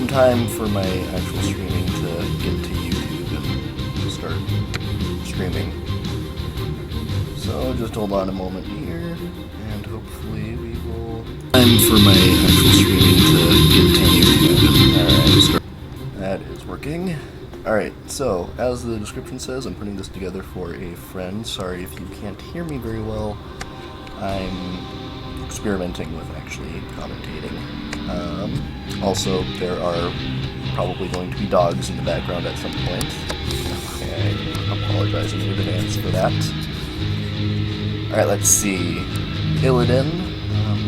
some time for my actual streaming to get to YouTube and start streaming. So just hold on a moment here, and hopefully we will... Time for my actual streaming to get to YouTube. Alright, that is working. Alright, so as the description says, I'm putting this together for a friend. Sorry if you can't hear me very well. I'm experimenting with actually commentating. Also, there are probably going to be dogs in the background at some point. I apologize in advance for that. Alright, let's see. Illidan.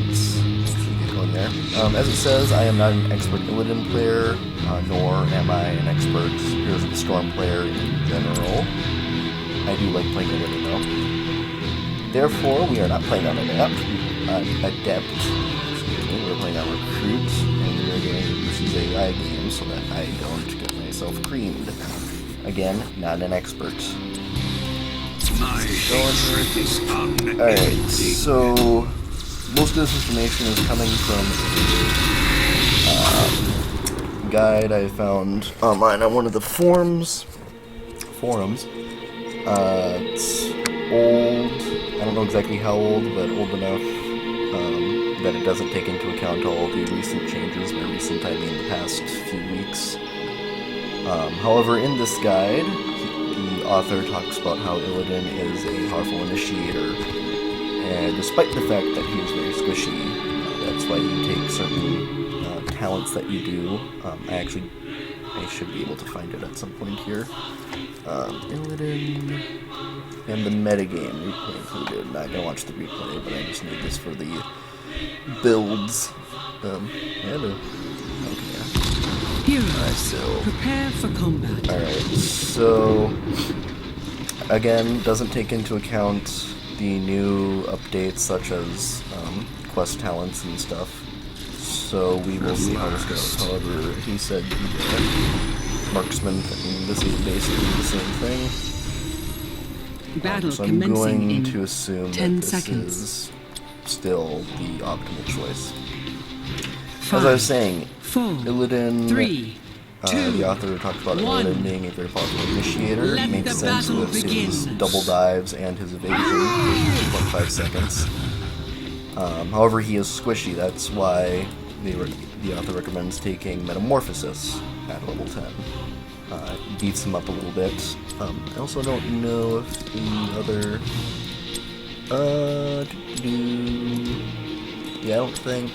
Let's actually get going there. As it says, I am not an expert Illidan player, nor am I an expert Heroes of the Storm player in general. I do like playing Illidan though. Therefore, we are not playing on Adept. Excuse me, we're playing on Recruit, and we are doing this is a AI game so that I don't get myself creamed. Again, not an expert. Alright, so most of this information is coming from a guide I found online on one of the forums. It's old. I don't know exactly how old, but old enough that it doesn't take into account all the recent changes. By recent, I mean the past few weeks. However, in this guide, the author talks about how Illidan is a powerful initiator, and despite the fact that he is very squishy, that's why you take certain talents that you do. I should be able to find it at some point here. Illidan and the metagame replay included. I'm not gonna watch the replay, but I just need this for the builds. Heroes, prepare for combat. Alright, so again, doesn't take into account the new updates such as quest talents and stuff. So we will see how this goes. However, he said marksman, and this is basically the same thing. Battle so I'm commencing going in to assume 10 that this seconds. is still the optimal choice. 5, As I was saying, 4, Illidan, 3, 2, the author talked about 1. Illidan being a very powerful initiator. Let Makes the sense battle with his begin. double dives and his evasion, 1.5 seconds. However, he is squishy. That's why the author recommends taking Metamorphosis at level 10. It beats him up a little bit. I also don't know if the other... yeah, I don't think...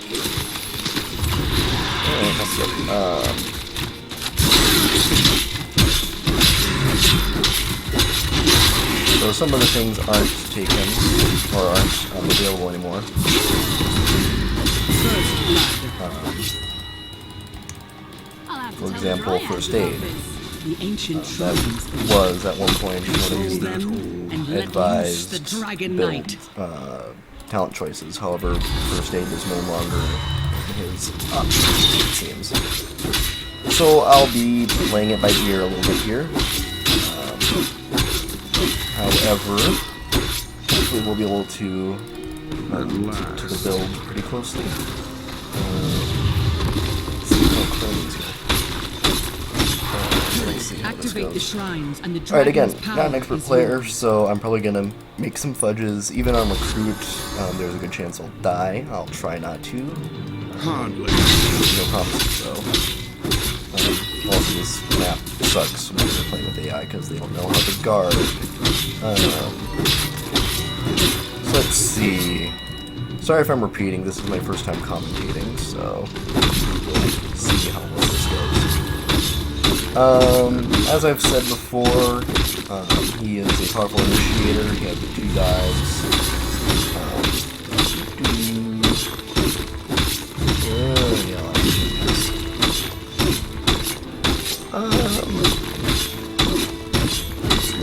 So some of the things aren't taken, or aren't available anymore. For example, First Aid. The ancient That was at one point one of the advised build talent choices. However, First Aid is no longer his option, it seems. So I'll be playing it by ear a little bit here. However, hopefully we'll be able to stick to the build pretty closely. Let's see how Chrome's here. Activate the shrines and the Alright, again, dragon's power not an expert is player, yours. so I'm probably gonna make some fudges. Even on Recruit, there's a good chance I'll die. I'll try not to. No promises, though. Also, this map sucks when you're playing with AI because they don't know how to guard. So let's see. Sorry if I'm repeating, this is my first time commentating, so we'll see how well this goes. As I've said before, he is a powerful initiator. He has the 2 dives.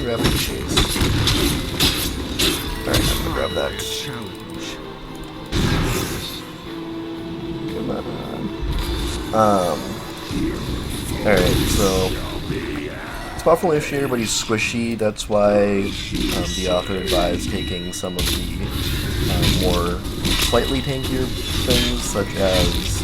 Rapid chase. Alright, I'm gonna grab that. Come on. Alright, so it's powerful initiator, but he's squishy. That's why the author advised taking some of the more slightly tankier things, such as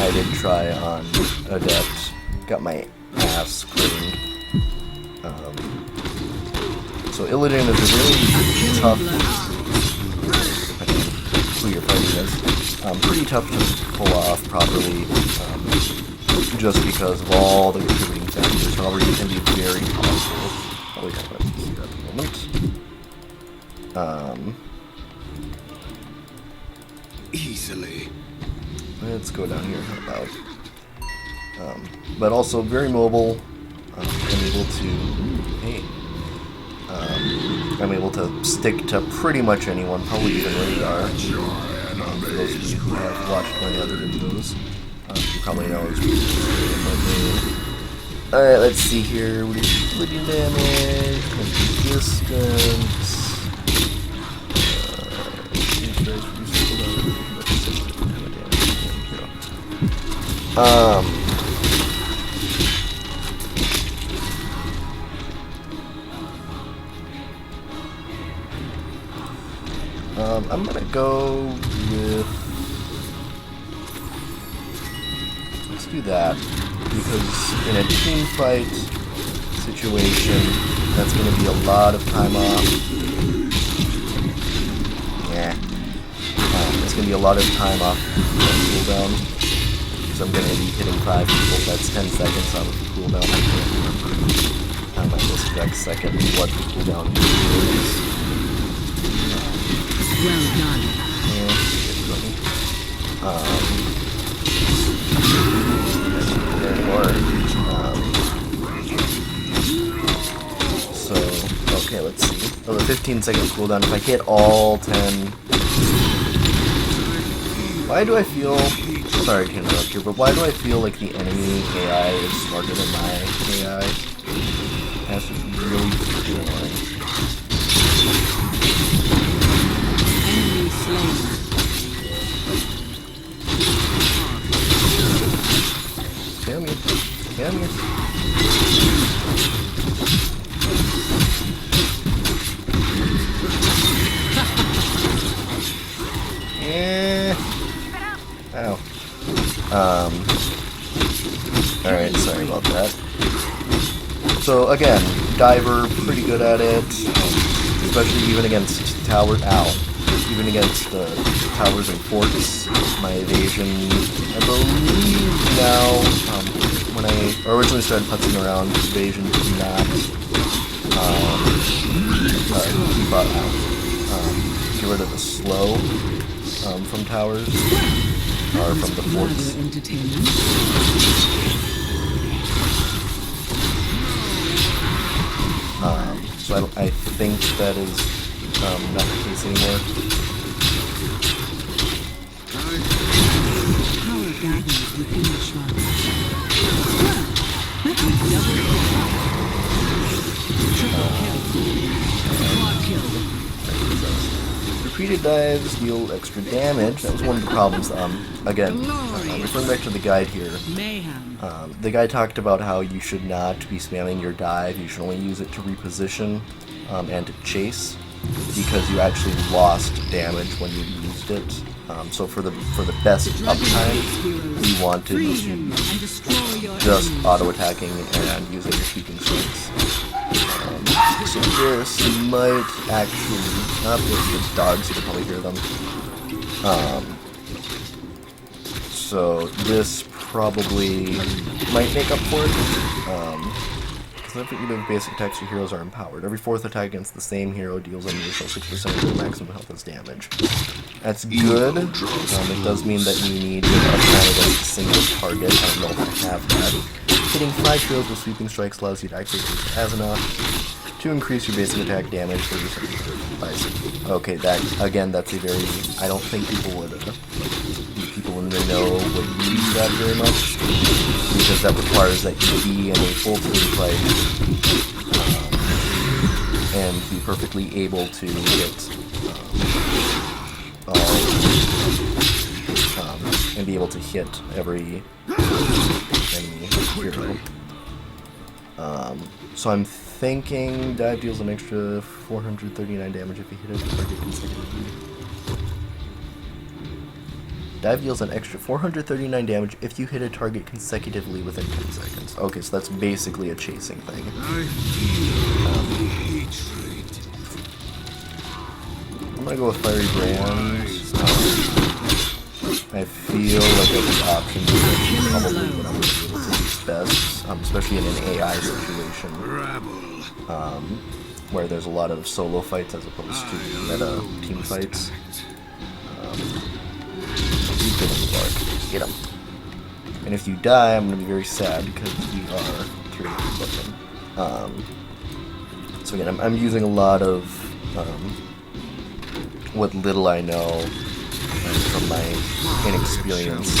I did try on Adept, got my ass creamed. So Illidan is a really tough, depending on who you're fighting as, pretty tough to pull off properly, just because of all the contributing factors. However, you can be very powerful. Probably talk about this here at the moment. Easily. Let's go down here, how about? But also very mobile, I'm able to, hey, I'm able to stick to pretty much anyone, probably even Radar. For those of you who have watched my other videos, you probably know it's alright, let's see here, what is living damage, distance, I'm gonna go with, let's do that, because in a team fight situation, that's gonna be a lot of time off. Yeah. It's gonna be a lot of time off cooldown. So I'm gonna be hitting 5 people, that's 10 seconds out of the cooldown. I can't remember on my exact second what the cooldown is. Well done. Yeah, it's funny. So, okay, let's see. Oh, the 15-second cooldown. If I hit all 10... Why do I feel... Sorry to interrupt here, but why do I feel like the enemy AI is smarter than my AI? That's just really freaking annoying. Enemy slain. Damn you. Damn you. Yeah. Ow. Alright, sorry about that. So again, Diver, pretty good at it, especially even against tower, even against towers and forts. My evasion, I believe now, when I originally started putzing around, evasion did not get rid of the slow from towers, or from the forts. So I think that is not the case anymore. Power gathers within the shrine. Triple kill. Repeated dives deal extra damage. That was one of the problems. Again, referring back to the guide here, Mayhem. the guy talked about how you should not be spamming your dive. You should only use it to reposition and to chase, because you actually lost damage when you used it. So for the best uptime, we wanted to just auto attacking and using your sweeping strikes. So this might actually, not the dogs, you can probably hear them. So this probably might make up for it. Because every basic attacks your heroes are empowered. Every 4th attack against the same hero deals an additional 6% of your maximum health as damage. That's good. It does mean that you need your uptime against a single target. I don't know if I have that. Hitting 5 heroes with sweeping strikes allows you to activate this as enough to increase your basic attack damage for your second. Okay, that again, that's a very, I don't think people would really know would use that very much, because that requires that you be in a full team fight and be perfectly able to hit and be able to hit every enemy hero. So I'm thinking dive deals an extra 439 damage if you hit a target consecutively. Dive deals an extra 439 damage if you hit a target consecutively within 10 seconds. Okay, so that's basically a chasing thing. I feel hatred. I'm gonna go with Fiery Brand. I feel like the option is probably what I'm gonna be able to use best, especially in an AI situation, where there's a lot of solo fights as opposed to meta team fights. Get him, Clark. Get him. And if you die, I'm gonna be very sad because we are 3 of them. So again, I'm using a lot of what little I know from my inexperience.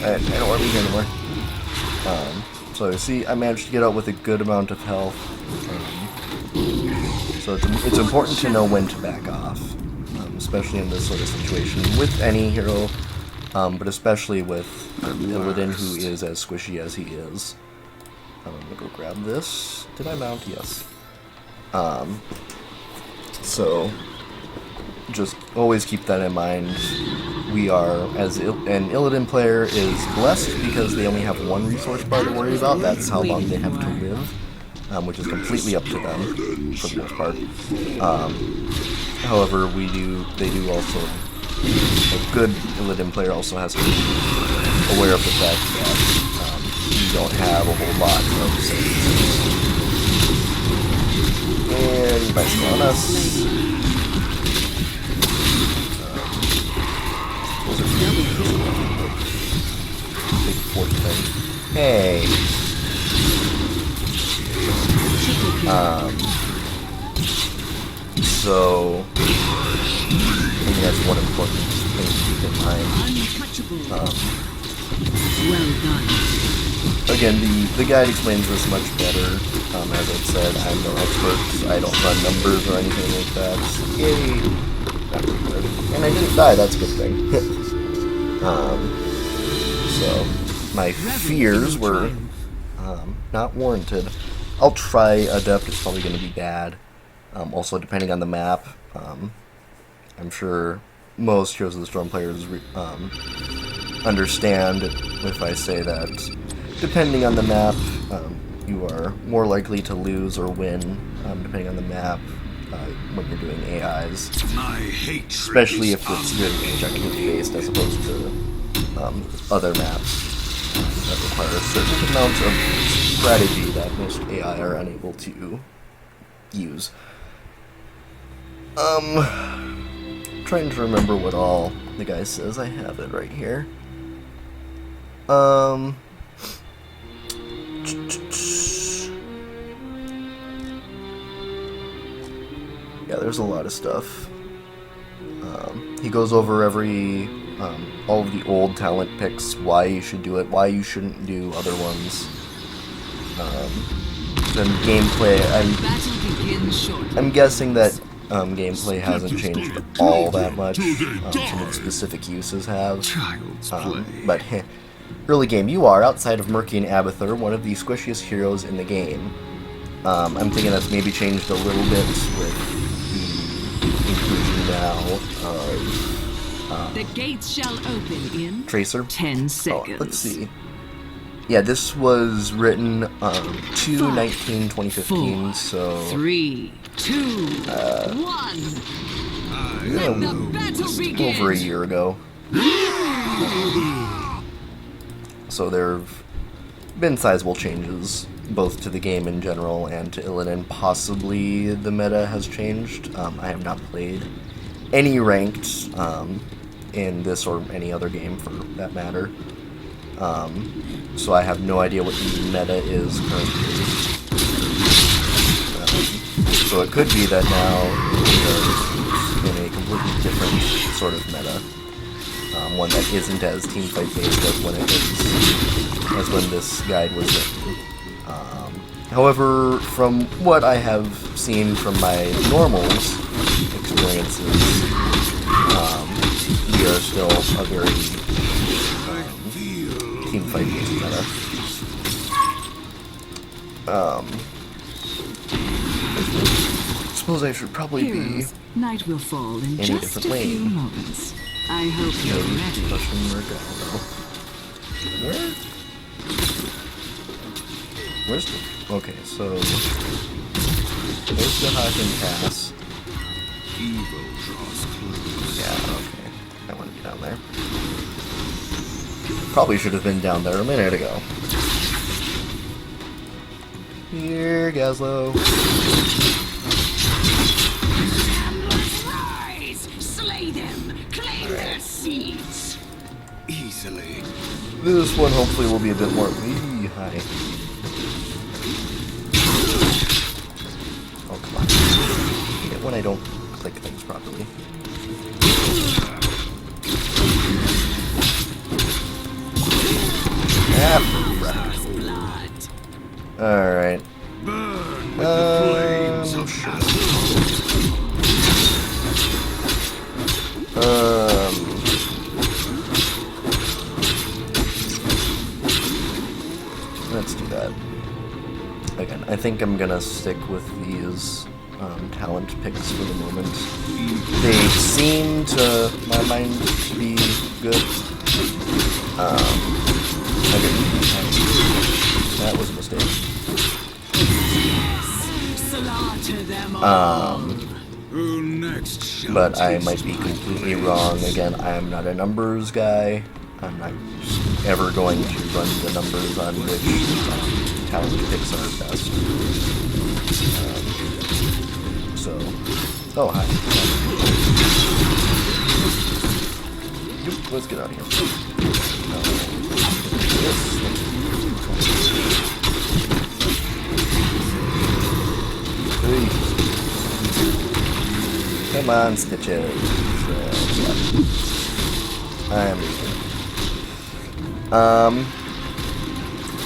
I don't want to be here anymore. So see, I managed to get out with a good amount of health. So it's important to know when to back off, especially in this sort of situation with any hero, but especially with Illidan, who is as squishy as he is. I'm gonna go grab this. Did I mount? Yes. So just always keep that in mind. We are, as an Illidan player is blessed because they only have one resource bar to worry about. That's how long they have to live, which is completely up to them for the most part. However, they do also, a good Illidan player also has to be aware of the fact that you don't have a whole lot of saves. And bicycle on us. Big fort thing. Hey. So I think that's one important thing to keep in mind. Well done. Again, the guide explains this much better. As I've said, I'm no expert. I don't run numbers or anything like that. Yay! Not really good. And I didn't die. That's a good thing. So my fears were not warranted. I'll try Adept. It's probably going to be bad. Also, depending on the map, I'm sure most Heroes of the Storm players understand if I say that depending on the map, you are more likely to lose or win, depending on the map, when you're doing AIs. Especially if it's really objective-based as opposed to other maps that require a certain amount of strategy that most AI are unable to use. Trying to remember what all the guy says. I have it right here. Yeah, there's a lot of stuff. He goes over all of the old talent picks, why you should do it, why you shouldn't do other ones. Then gameplay, I'm guessing that gameplay hasn't changed all that much. Some of the specific uses have. But early game, you are, outside of Murky and Abathur, one of the squishiest heroes in the game. I'm thinking that's maybe changed a little bit with the inclusion now of The gates shall open in Tracer. 10 seconds. Oh, let's see. Yeah, this was written 2/19/2015, so 3, 2, 1. Let the battle begin. over a year ago. So there have been sizable changes, both to the game in general and to Illidan. Possibly the meta has changed. I have not played any ranked in this or any other game for that matter. So I have no idea what the meta is currently. So it could be that now we're in a completely different sort of meta. One that isn't as teamfight based as when this guide was written. However, from what I have seen from my normals experiences, we are still a very team fight based meta. I suppose I should probably Heroes, night will fall in in a just different a few lane. moments. I hope you're ready. Question mark, I don't know. Where? Where's the... Okay, so... There's the Haken Pass. Evil draws close. Yeah, okay. I want to be down there. Probably should have been down there a minute ago. Here, Gazlo. Rise! Slay them! Claim their seeds! Easily. This one hopefully will be a bit more... Eee, hi. Oh, come on. I hate it when I don't click things properly. Ah, alright. Burn with the flames of let's do that. Again, I think I'm gonna stick with these talent picks for the moment. They seem to my mind to be good. Okay. That was a mistake. Slaughter them all. Who next shall But I taste might be my completely blade? wrong. Again, I am not a numbers guy. I'm not ever going to run the numbers on which talent picks are best. So, oh hi. Yep, let's get out of here. Yes. Hey. Come on, Stitches. Yeah. I'm leaving.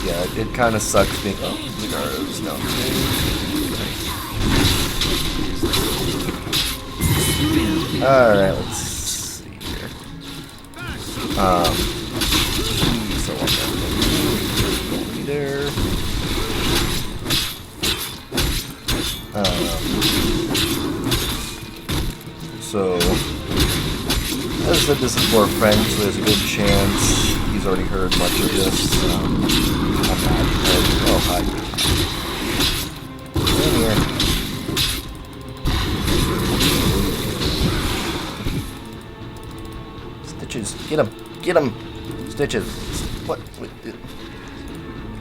Yeah, it kind of sucks being. Oh, Zagara's down. Alright, let's see here. So I'm going there. So, as I said, this is for a friend, so there's a good chance he's already heard much of this. I'm not. Oh, hi. In here. Stitches, get him! Get him! Stitches! What? Wait,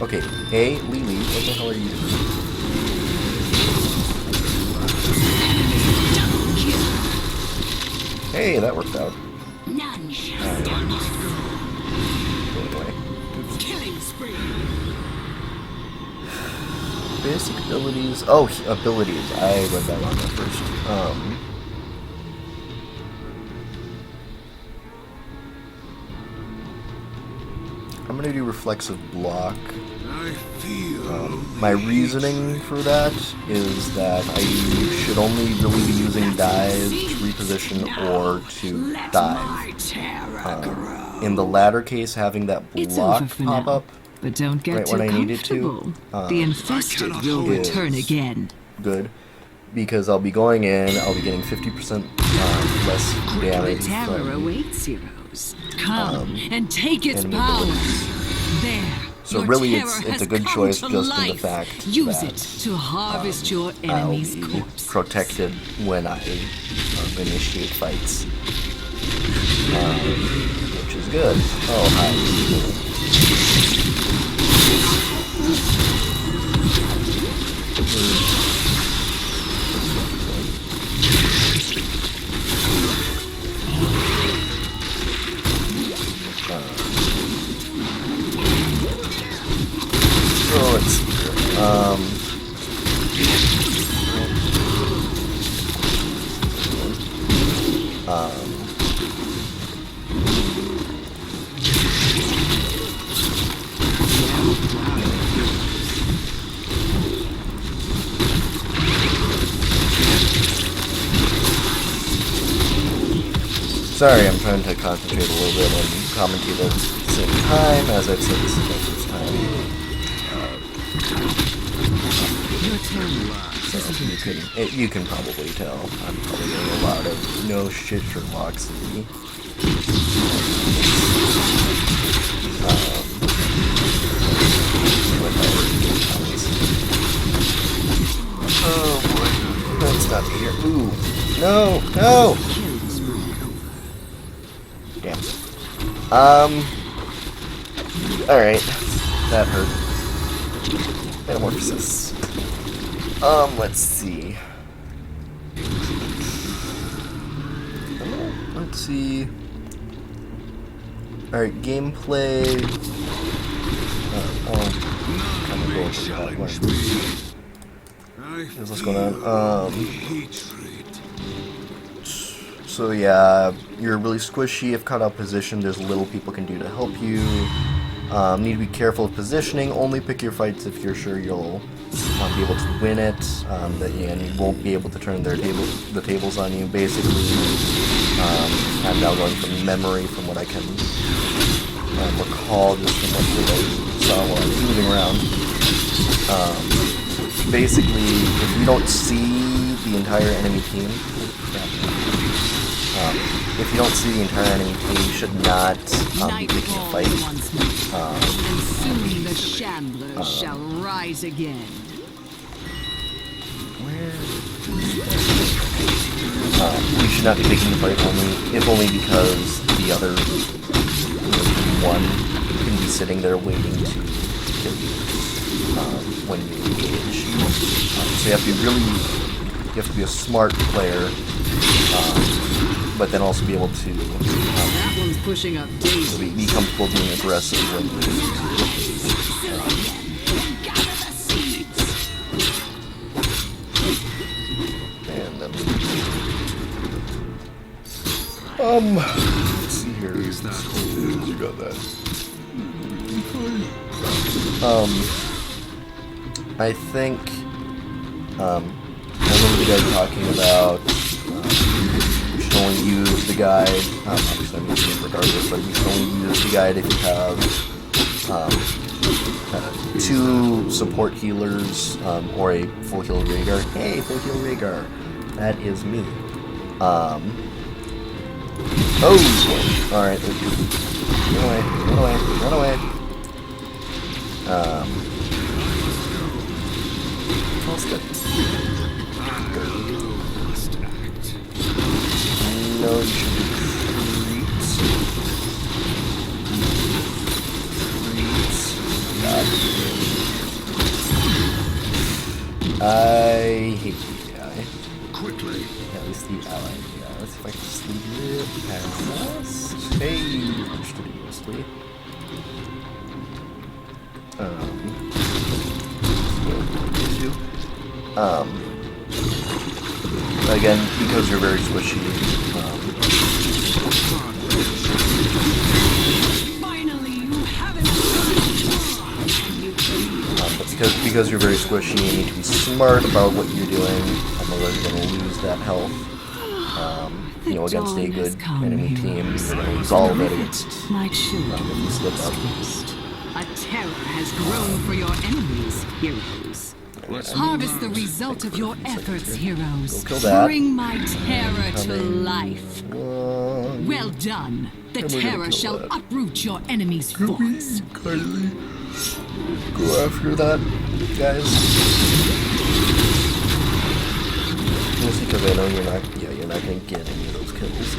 okay, hey, Lily, what the hell are you doing? Hey, that worked out. None shall stand us. Anyway. Killing spree. Basic abilities. Oh, abilities. I read that one first. I'm gonna do reflexive block. I feel My reasoning for that is that I should only really be using dive to reposition or to dive. In the latter case, having that It's block over for pop now, up but don't get right too when I needed comfortable. to, The infested cannot will hold it. return again. good, because I'll be going in, I'll be getting 50% less damage Terror from awaits heroes. Come and take its enemy power. abilities. There. So your really, terror it's a has good come choice to just in the life. fact Use that it to harvest your I'll enemy's be corpse. protected when I initiate fights, which is good. Oh, hi. So let's see here. Sorry, I'm trying to concentrate a little bit and commentate at the same time. As I've said, this is my first time. Your turn. So you can probably tell I'm probably doing a lot of no shit Sherlock-y. Oh boy, that's not me here. Ooh, no, no. Damn. Alright. That hurt. Metamorphosis. Let's see. Let's see. Alright, gameplay. Kind of go into that one. What's going on? So yeah, you're really squishy. If caught out position, there's little people can do to help you. Need to be careful of positioning. Only pick your fights if you're sure you'll be able to win it. And you won't be able to turn the tables on you. Basically, I'm now going from memory from what I can recall just from what I saw while I was moving around. Basically, if you don't see the entire enemy team, if you don't see the entire enemy team, you should not be picking a fight. And soon the Shamblers shall rise again. You should not be picking the fight if only because the other one can be sitting there waiting to kill you when you engage. So you have to be a smart player, but then also be able to That one's pushing up be comfortable being aggressive when let's see here. You got that. I think, I remember the guy talking about, you should only use the guide, obviously I'm using it regardless, but you should only use the guide if you have, 2 support healers, or a full heal Rhaegar. Hey, full heal Rhaegar. That is me. Oh, alright, run away. Almost good. No, you should I hate the guy. Quickly. At least the ally. Yeah, let's see if I can just leave it past. Hey, studiously. Again, because you're very squishy, Finally, you haven't. but because you're very squishy, you need to be smart about what you're doing, otherwise you're going to lose that health. Against a good enemy team, you're going to lose all of it against My children, if you slip up. a terror has grown for your enemies, heroes. Harvest the result of your efforts, heroes. Go kill that. Bring my terror to life. One. Well done. The And we're gonna terror kill shall that. uproot your enemy's force. Kindly go after that, guys. Mostly because I know you're not going to get any of those kills.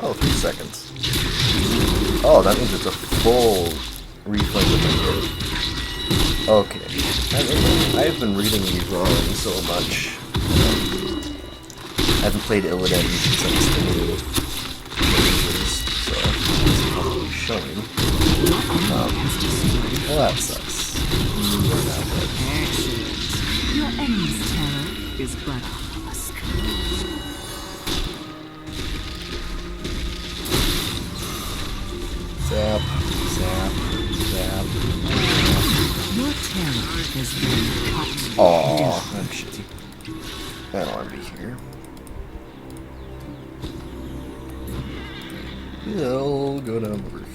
Oh, 3 seconds. Oh, that means it's a full reflame of my hit. Okay. I've been reading these wrong so much. haven't played Illidan since the new release, so it's probably showing. Well, that sucks. You are now dead. Excellent. Your enemy's terror is but a husk. Zap, zap, zap. Your terror has been cut. Aww, I'm shitty. I don't want to be here. We'll go down over here.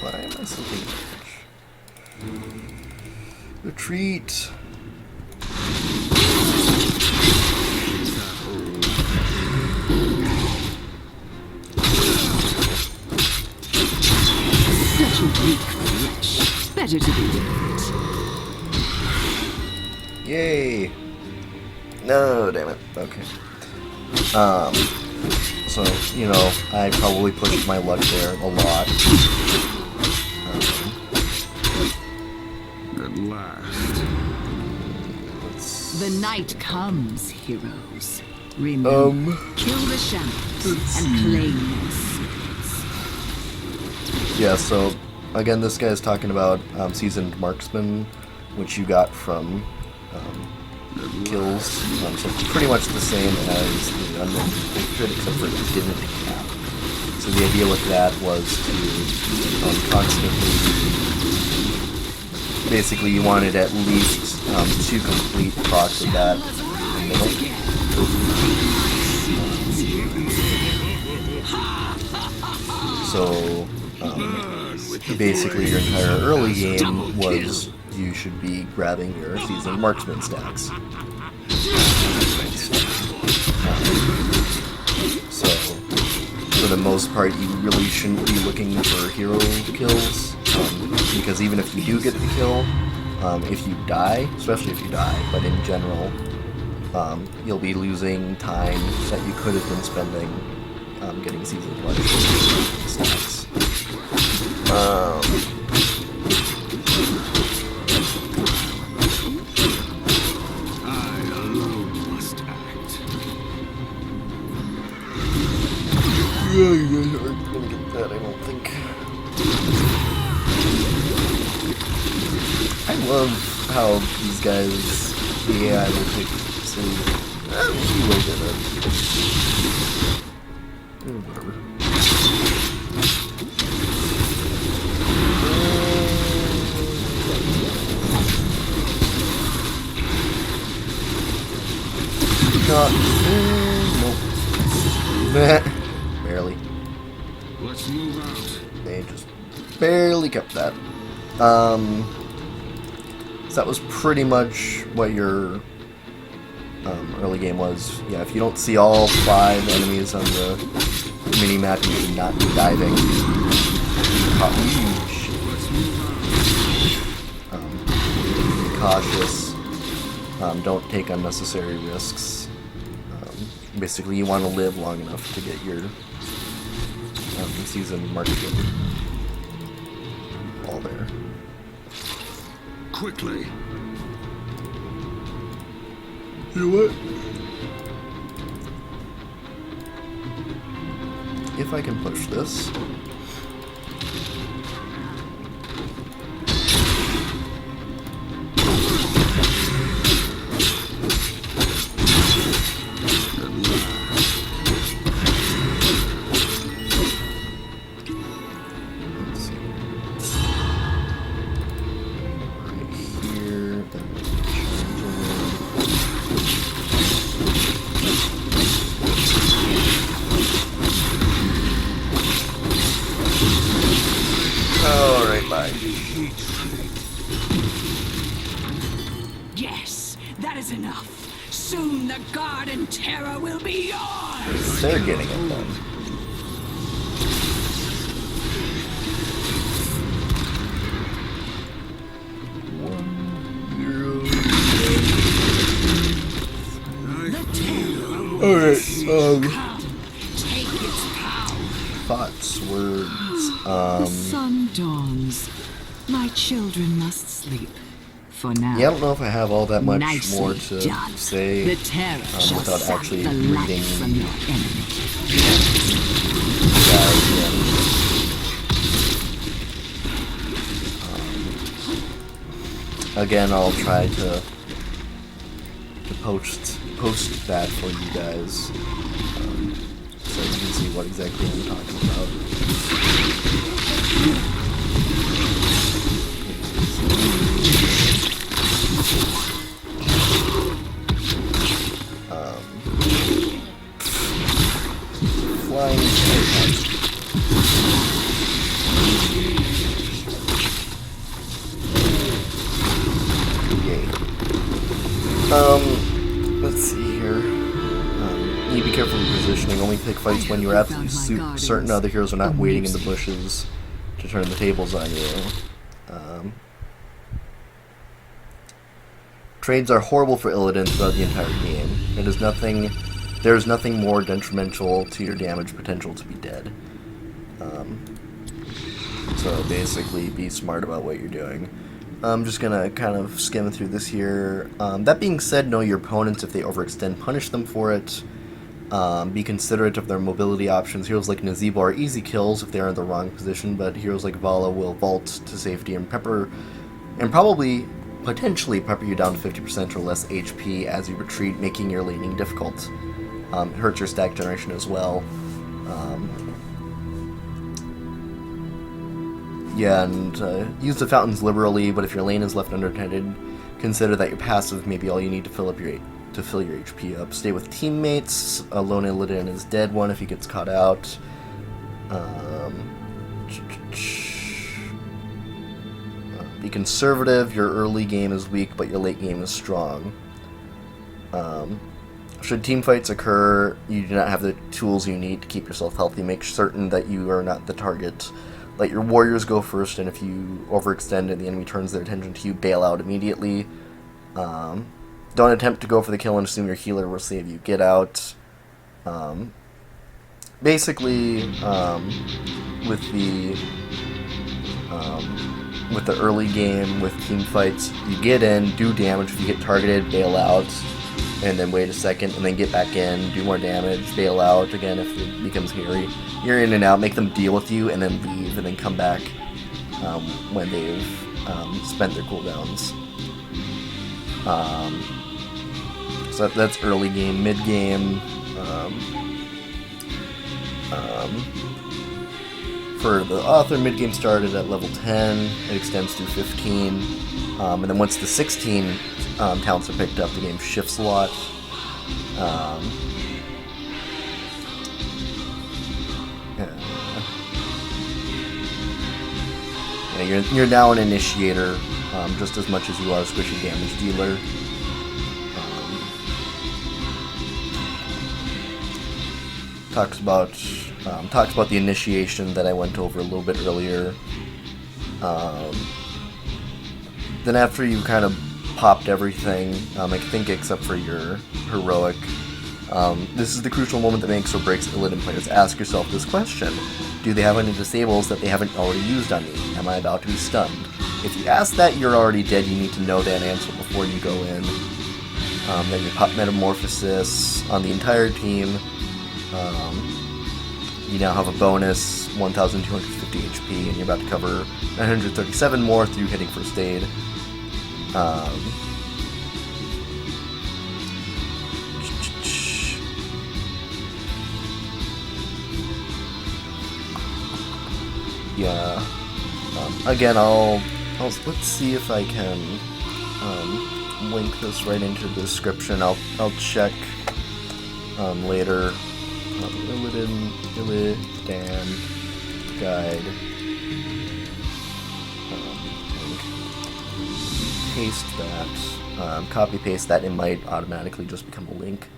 Why am I so damage? Retreat. Such a weak witch. Better to be different. Yay! No, damn it. Okay. So, you know, I probably pushed my luck there a lot. At last. The night comes, heroes. Remember, kill the shadows and claim your secrets. Yeah, so, again, this guy is talking about seasoned marksman, which you got from kills. So pretty much the same as the unknown hatred, except for it didn't cap. So the idea with that was to constantly, basically you wanted at least 2 complete procs of that in the middle. So basically your entire early game was you should be grabbing your seasoned marksman stacks. So, for the most part, you really shouldn't be looking for hero kills, because even if you do get the kill, if you die, especially if you die, but in general, you'll be losing time that you could have been spending getting seasoned marksman stacks. Yeah, you guys aren't gonna get that, I don't think. I love how these guys, the AI will pick some, you will get it. Whatever. Nope. Barely. Let's move out. They just barely kept that. So that was pretty much what your early game was. Yeah, if you don't see all 5 enemies on the mini-map, you should not be diving. Be cautious. Don't take unnecessary risks. Basically, you want to live long enough to get your season marksman all there. Quickly. You know what? If I can push this. Yes, that is enough. Soon the garden terror will be yours. They're getting it done. Alright, Take its power. thoughts, words, The sun dawns. My children must sleep. For now. yeah, I don't know if I have all that much Nicely more to done. say The terror shall without sap actually the reading life from your enemy. Again, I'll try to post that for you guys, so you can see what exactly I'm talking about. Flying let's see here. You need to be careful with positioning. Only pick fights when you're absolutely certain other heroes are not waiting in the bushes to turn the tables on you. Trades are horrible for Illidan throughout the entire game. There is nothing more detrimental to your damage potential to be dead. So basically, be smart about what you're doing. I'm just gonna kind of skim through this here. That being said, know your opponents. If they overextend, punish them for it. Be considerate of their mobility options. Heroes like Nazeebo are easy kills if they are in the wrong position, but heroes like Vala will vault to safety and potentially pepper you down to 50% or less HP as you retreat, making your laning difficult. It hurts your stack generation as well. Yeah, and use the fountains liberally, but if your lane is left unattended, consider that your passive may be all you need to fill your HP up. Stay with teammates. Lone Illidan is dead one if he gets caught out. Be conservative. Your early game is weak, but your late game is strong. Should team fights occur, you do not have the tools you need to keep yourself healthy. Make certain that you are not the target. Let your warriors go first, and if you overextend and the enemy turns their attention to you, bail out immediately. Don't attempt to go for the kill and assume your healer will save you. Get out. Basically, with the early game, with team fights, you get in, do damage. If you get targeted, bail out, and then wait a second, and then get back in, do more damage, bail out again if it becomes hairy. You're in and out, make them deal with you, and then leave, and then come back when they've spent their cooldowns. So that's early game. Mid game, for the author, mid game started at level 10. It extends through 15, and then once the 16 talents are picked up, the game shifts a lot. Yeah, you're now an initiator, just as much as you are a squishy damage dealer. Talks about the initiation that I went over a little bit earlier. Then after you kind of popped everything, I think except for your heroic, this is the crucial moment that makes or breaks Illidan players. Ask yourself this question: do they have any disables that they haven't already used on me? Am I about to be stunned? If you ask that, you're already dead. You need to know that answer before you go in. Then you pop Metamorphosis on the entire team. You now have a bonus 1,250 HP, and you're about to cover 937 more through hitting first aid. Yeah. Again, let's see if I can link this right into the description. I'll check later. Illidan guide. Paste that. Copy paste that. It might automatically just become a link.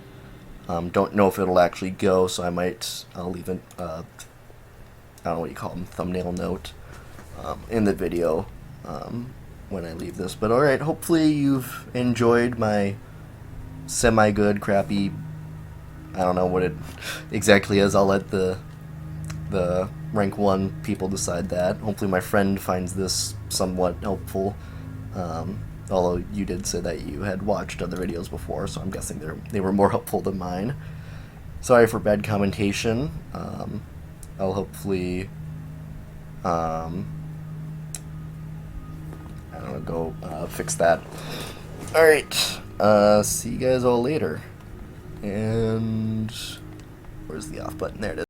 Don't know if it'll actually go, so I'll leave it. I don't know what you call them, thumbnail note in the video when I leave this. But alright, hopefully you've enjoyed my semi-good, crappy I don't know what it exactly is. I'll let the rank 1 people decide that. Hopefully my friend finds this somewhat helpful. Although you did say that you had watched other videos before, so I'm guessing they were more helpful than mine. Sorry for bad commentation. I'll hopefully I don't know, go fix that. Alright, see you guys all later. And where's the off button? There it is.